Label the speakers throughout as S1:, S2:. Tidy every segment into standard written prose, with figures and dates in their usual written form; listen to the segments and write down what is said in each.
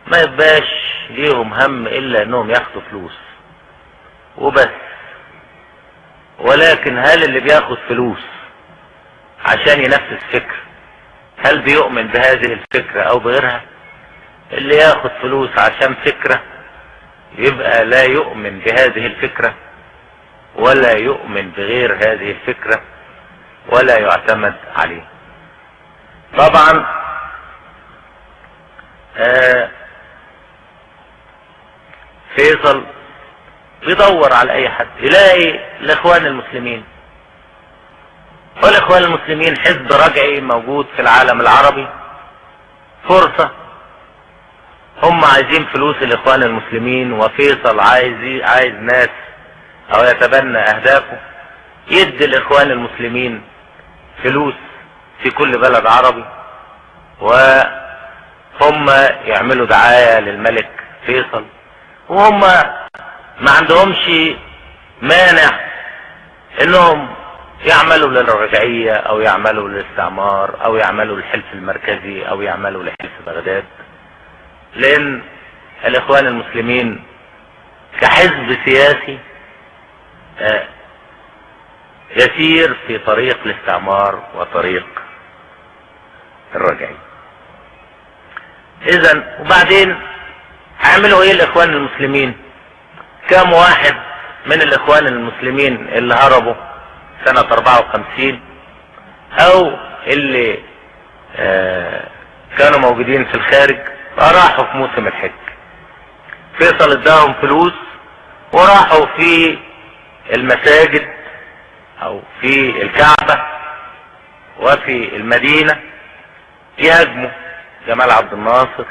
S1: ما يبقاش ليهم هم الا انهم ياخدوا فلوس وبس. ولكن هل اللي بياخد فلوس عشان ينفذ فكرة هل بيؤمن بهذه الفكرة او بغيرها؟ اللي ياخد فلوس عشان فكرة يبقى لا يؤمن بهذه الفكرة ولا يؤمن بغير هذه الفكرة ولا يعتمد عليه. طبعا فيصل بيدور على اي حد يلاقي الاخوان المسلمين، والاخوان المسلمين حزب رجعي موجود في العالم العربي، فرصة هم عايزين فلوس الاخوان المسلمين، وفيصل عايز ناس او يتبنى اهدافه يدي الاخوان المسلمين فلوس في كل بلد عربي، وهم يعملوا دعاية للملك فيصل، وهم ما عندهمش مانع انهم يعملوا للرجعية او يعملوا للاستعمار او يعملوا للحلف المركزي او يعملوا لحلف بغداد، لان الاخوان المسلمين كحزب سياسي يسير في طريق الاستعمار وطريق الرجعية. اذا وبعدين هيعملوا ايه الاخوان المسلمين؟ كم واحد من الاخوان المسلمين اللي هربوا سنة 54 او اللي كانوا موجودين في الخارج راحوا في موسم الحج، فيصل اداهم فلوس وراحوا في المساجد او في الكعبة وفي المدينة يهاجموا جمال عبد الناصر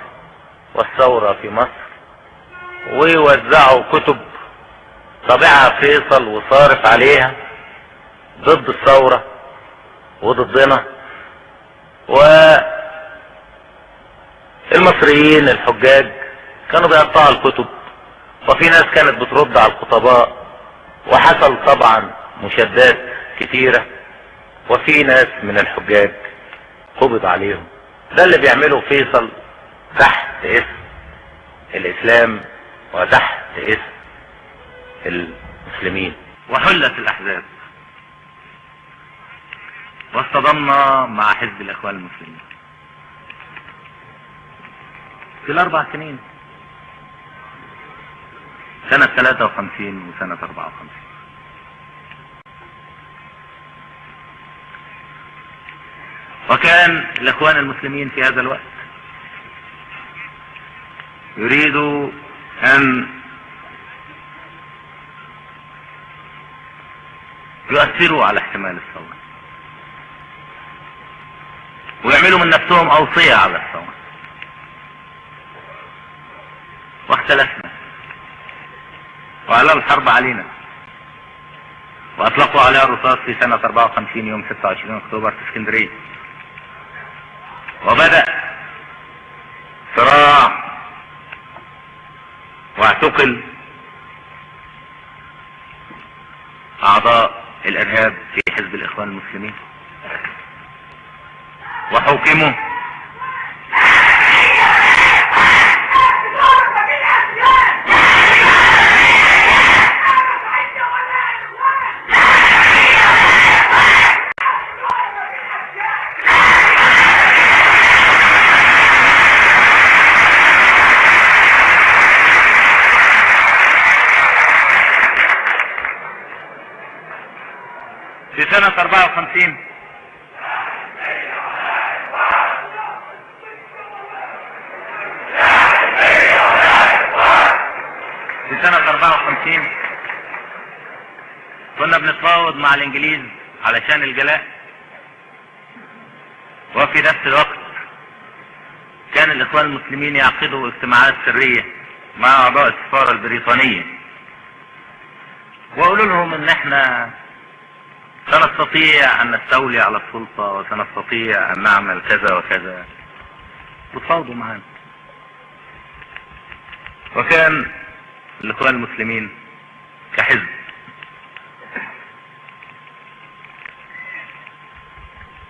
S1: والثورة في مصر، ويوزعوا كتب طبعها فيصل وصارف عليها ضد الثورة وضدنا، والمصريين الحجاج كانوا بيقطعوا الكتب، وفي ناس كانت بترد على الخطباء، وحصل طبعا مشادات كتيرة، وفي ناس من الحجاج قبض عليهم. ده اللي بيعمله فيصل تحت اسم الاسلام وتحت اسم المسلمين. وحلت الاحزاب واصطدمنا مع حزب الاخوان المسلمين في ال4 سنين، سنة 53 وسنة 54. وكان الاخوان المسلمين في هذا الوقت يريدوا ان يؤثروا على احتمال الثورة ويعملوا من نفسهم اوصية على الثورة، واختلفنا واعلنوا الحرب علينا واطلقوا عليها الرصاص في سنة 54 يوم 26 اكتوبر في اسكندرية، وبدأ صراع واعتقل اعضاء الارهاب في حزب الاخوان المسلمين وحكموا في سنة 54. في سنة 54 كنا بنتفاوض مع الانجليز علشان الجلاء، وفي نفس الوقت كان الاخوان المسلمين يعقدوا اجتماعات سرية مع اعضاء السفارة البريطانية، وقالوا لهم ان احنا سنستطيع ان نستولي على السلطة وسنستطيع ان نعمل كذا وكذا، وتفاوضوا معانا. وكان الاخوان المسلمين كحزب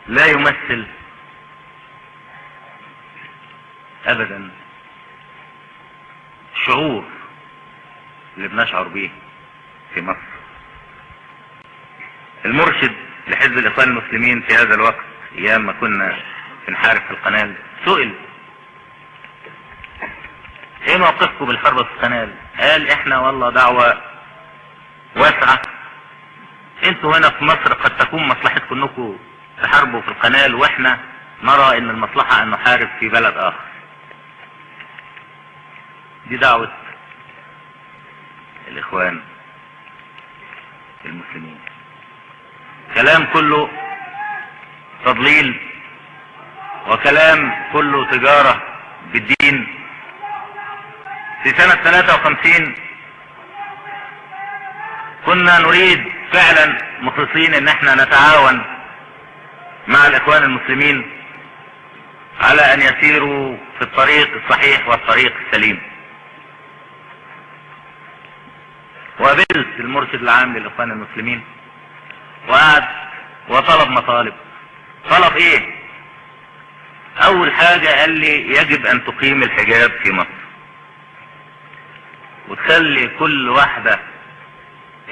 S1: لا يمثل ابدا الشعور اللي بنشعر به في مصر. المرشد لحزب الاخوان المسلمين في هذا الوقت ايام ما كنا بنحارب في القناة سئل ايه موقفكم بالحرب في القناة؟ قال احنا والله دعوة واسعة، انتوا هنا في مصر قد تكون مصلحتكم انكم تحاربوا في القناة، واحنا نرى ان المصلحة ان نحارب في بلد اخر. دي دعوة الاخوان المسلمين، كلام كله تضليل وكلام كله تجارة بالدين. في سنة 53 كنا نريد فعلا مخلصين ان احنا نتعاون مع الاخوان المسلمين على ان يسيروا في الطريق الصحيح والطريق السليم. وقابلت المرشد العام للاخوان المسلمين وقعد وطلب مطالب. طلب ايه؟ اول حاجة قال لي يجب ان تقيم الحجاب في مصر وتخلي كل واحدة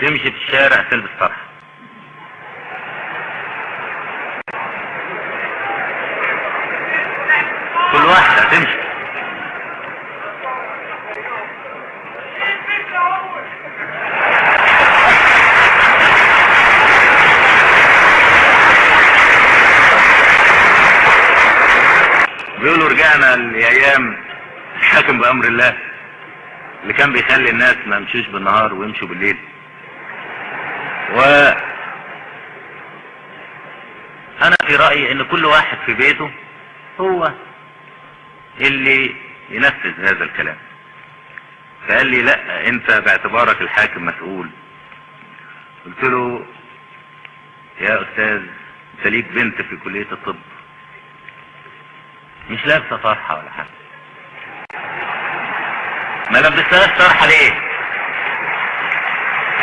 S1: تمشي في الشارع تلبس طرحة. كل واحدة تمشي. بيقولوا رجعنا لايام الحاكم بامر الله اللي كان بيخلي الناس ما يمشوش بالنهار ويمشوا بالليل. انا في رأيي ان كل واحد في بيته هو اللي ينفذ هذا الكلام. فقال لي لا انت باعتبارك الحاكم مسؤول. قلت له يا استاذ انت ليك بنت في كلية الطب مش لابسة طرحة ولا حاجة، ما لبستهاش طرحة ليه؟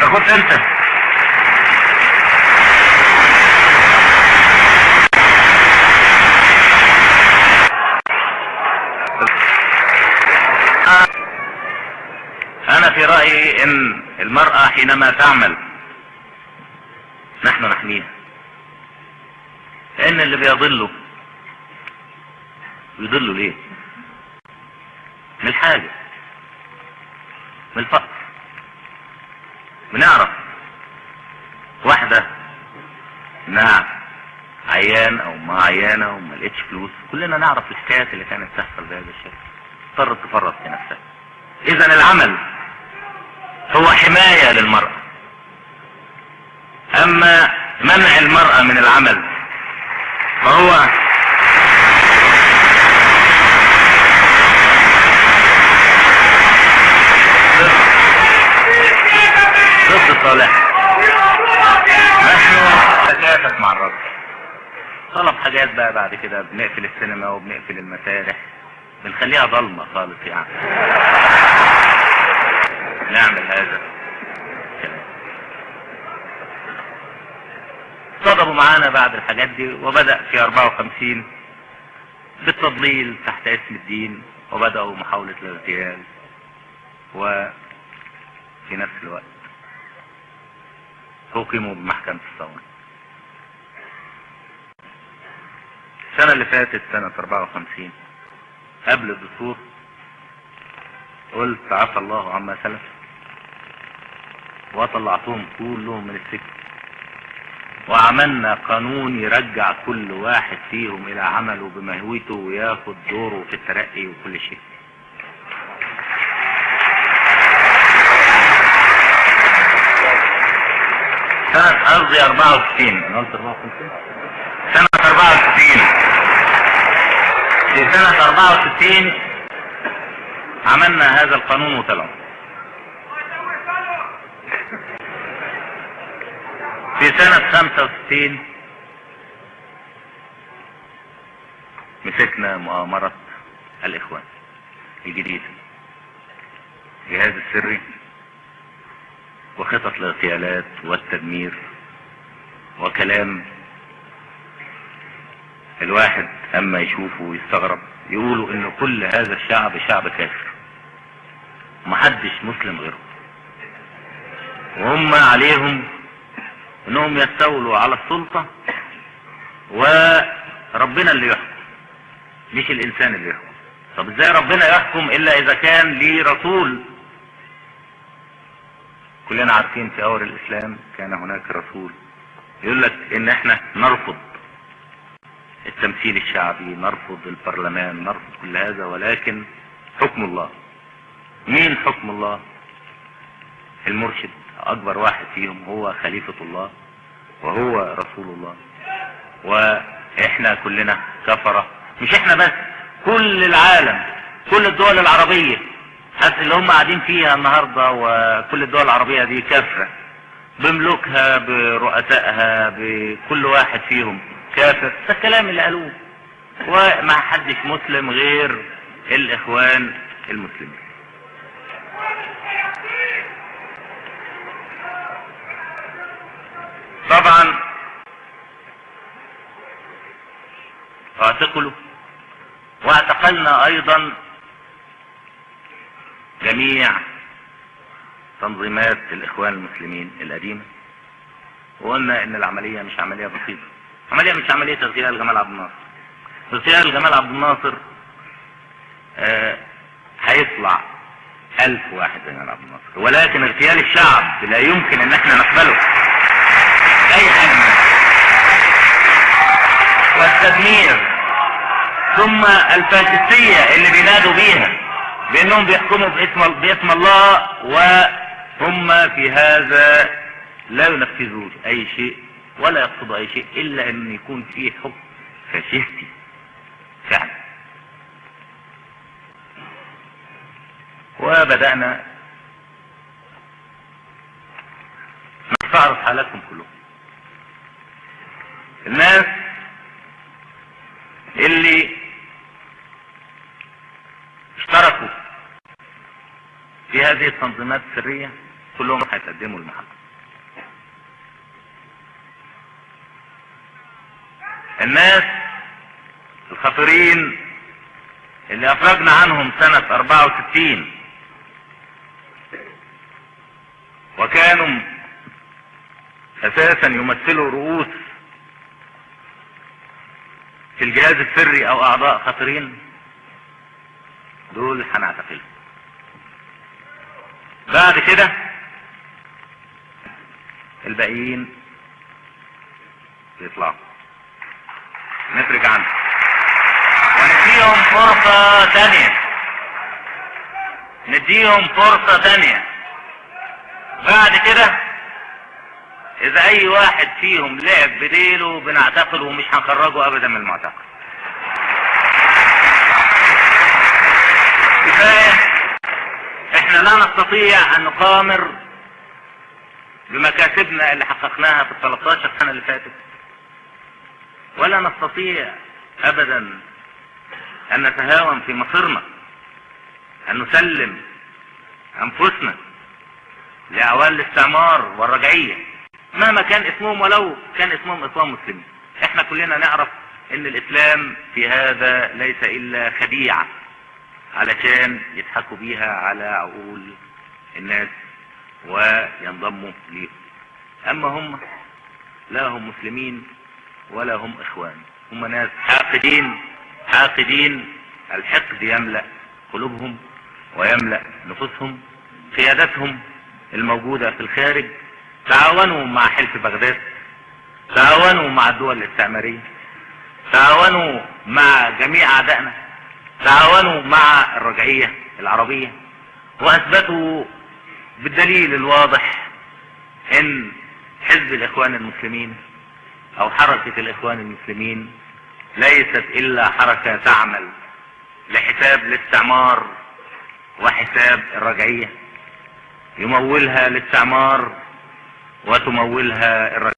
S1: ده كنت انت. انا في رأيي ان المرأة حينما تعمل نحن نحميها، لان اللي بيضلوا ليه؟ من الحاجة، من الفقر. بنعرف واحدة انها عيان او ما عيانة وما لقيتش فلوس، كلنا نعرف الحكايات اللي كانت تحصل بهذا الشكل، اضطرت تفرط في نفسها. اذا العمل هو حماية للمرأة، اما منع المرأة من العمل فهو ضد صالح. نحن تكاتف مع الرجل. طلب حاجات بقى بعد كده، بنقفل السينما وبنقفل المسارح، بنخليها ضلمة خالص يعني. نعمل هذا الكلام. صدبوا معانا بعد الحاجات دي، وبدأ في 54 بالتضليل تحت اسم الدين، وبدأوا محاولة الاغتيال، وفي نفس الوقت حكموا بمحكمة الصوان. السنة اللي فاتت سنة 54 قبل الدستور قلت عفى الله عما سلف، وطلعتهم كلهم من السجن، وعملنا قانون يرجع كل واحد فيهم الى عمله بمهوته وياخد دوره في الترقي وكل شيء. سنة قصدي 64، انا قلت 54 سنة 64. في سنة 64 عملنا هذا القانون وطلعه. في سنة 65 مسكنا مؤامرة الاخوان الجديدة، الجهاز السري وخطط الاغتيالات والتدمير وكلام الواحد اما يشوفه ويستغرب، يقولوا ان كل هذا الشعب شعب كافر. ومحدش مسلم غيرهم، وهم عليهم انهم يستولوا على السلطة، وربنا اللي يحكم مش الانسان اللي يحكم. طب ازاي ربنا يحكم الا اذا كان ليه رسول؟ كلنا عارفين في اول الاسلام كان هناك رسول يقول لك ان احنا نرفض التمثيل الشعبي، نرفض البرلمان، نرفض كل هذا، ولكن حكم الله. مين حكم الله؟ المرشد، اكبر واحد فيهم هو خليفة الله وهو رسول الله. واحنا كلنا كفرة، مش احنا بس، كل العالم، كل الدول العربية حتى اللي هم قاعدين فيها النهاردة، وكل الدول العربية دي كافرة بملوكها برؤسائها بكل واحد فيهم كافر. ده الكلام اللي قالوه، وما حدش مسلم غير الاخوان المسلمين. طبعا اعتقلوا، واعتقلنا ايضا جميع تنظيمات الاخوان المسلمين القديمة، وقلنا ان العملية مش عملية بسيطة، عملية مش عملية اغتيال جمال عبد الناصر. اغتيال جمال عبد الناصر هيطلع 1000 واحد زي جمال عبد الناصر، ولكن اغتيال الشعب لا يمكن ان احنا نقبله اي حاجة منه. والتدمير ثم الفاشستية اللي بينادوا بيها بانهم بيحكموا باسم الله، وهم في هذا لا ينفذون اي شيء ولا يقصدوا اي شيء الا ان يكون فيه حكم فاشستي فعلا. وبدأنا نستعرض حالاتهم كلهم. الناس اللي اشتركوا في هذه التنظيمات السرية كلهم هيتقدموا المحكمة. الناس الخطيرين اللي افرجنا عنهم سنة 64 وكانوا اساسا يمثلوا رؤوس في الجهاز السري او اعضاء خطيرين، دول هنعتقلهم. بعد كده الباقيين يطلعوا نفرج عنه ونديهم فرصة تانية، نديهم فرصة تانية. بعد كده اذا اي واحد فيهم لعب بديله بنعتقله ومش هنخرجه ابدا من المعتقل. كفاية احنا لا نستطيع ان نقامر بمكاسبنا اللي حققناها في 13 سنة اللي فاتت، ولا نستطيع ابدا ان نتهاون في مصيرنا، ان نسلم انفسنا لاعوان الاستعمار والرجعية مهما كان اسمهم، ولو كان اسمهم اخوان مسلمين. احنا كلنا نعرف ان الاسلام في هذا ليس الا خديعة علشان يضحكوا بيها على عقول الناس وينضموا ليهم. اما هم لا هم مسلمين ولا هم اخوان، هم ناس حاقدين حاقدين. الحقد يملأ قلوبهم ويملأ نفوسهم. قيادتهم الموجودة في الخارج تعاونوا مع حلف بغداد، تعاونوا مع الدول الاستعمارية، تعاونوا مع جميع اعدائنا، تعاونوا مع الرجعية العربية، واثبتوا بالدليل الواضح ان حزب الاخوان المسلمين او حركة الاخوان المسلمين ليست الا حركة تعمل لحساب الاستعمار وحساب الرجعية، يمولها الاستعمار وتمولها الرجعية.